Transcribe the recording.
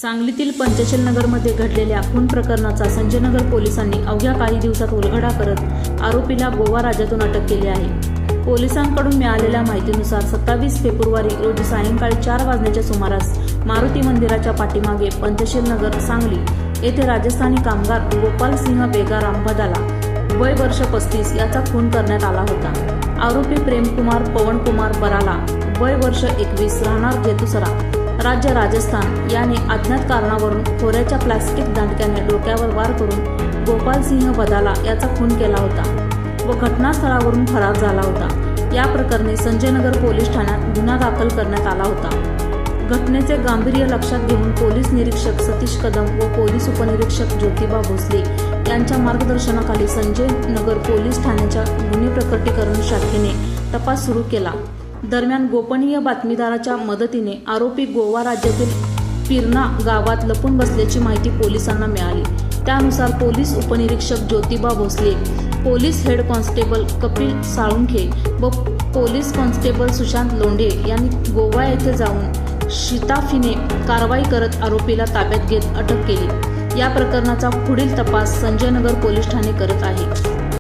सांगलीतील पंचशील नगरमध्ये घडलेल्या खून प्रकरणाचा संजयनगर पोलिसांनी अवघ्या काही दिवसात उलगडा करत आरोपीला गोवा राज्यातून अटक केली आहे। पोलिसांकडून मिळालेल्या माहितीनुसार 27 फेब्रुवारी रोजी सायंकाळी 4 वाजण्याच्या सुमारास मारुती मंदिराच्या पाठीमागे पंचशील नगर सांगली येथे राजस्थानी कामगार गोपाल सिंह बेगाराम बदाला वय वर्ष 35 याचा खून करण्यात आला होता। आरोपी प्रेमकुमार पवनकुमार बराला वय वर्ष 21 राहणार जेतुसरा राज्य राजस्थान याने अज्ञात कारणावरून खोऱ्याच्या प्लास्टिक दांडक्याने डोक्यावर वार करून गोपाल सिंह बदाला याचा खून केला होता व घटनास्थळावरून फरार झाला होता। या प्रकरणी संजयनगर पोलीस ठाण्यात गुन्हा दाखल करण्यात आला होता। घटनेचे गांभीर्य लक्षात घेऊन पोलीस निरीक्षक सतीश कदम व पोलीस उपनिरीक्षक ज्योतिबा भोसले यांच्या मार्गदर्शनाखाली संजयनगर पोलीस ठाण्याच्या गुन्हे प्रकटीकरण शाखेने तपास सुरू केला। दरम्यान गोपनीय बातमीदाराच्या मदतीने आरोपी गोवा राज्यातील पिरणा गावात लपून बसल्याची माहिती पोलिसांना मिळाली। त्यानुसार पोलीस उपनिरीक्षक Jyotiba Bhosale, police head constable Kapil Salunkhe व पोलीस कॉन्स्टेबल सुशांत लोंढे यांनी गोवा येथे जाऊन शिताफीने कारवाई करत आरोपीला ताब्यात घेत अटक केली। या प्रकरणाचा पुढील तपास संजयनगर पोलीस ठाणे करत आहे।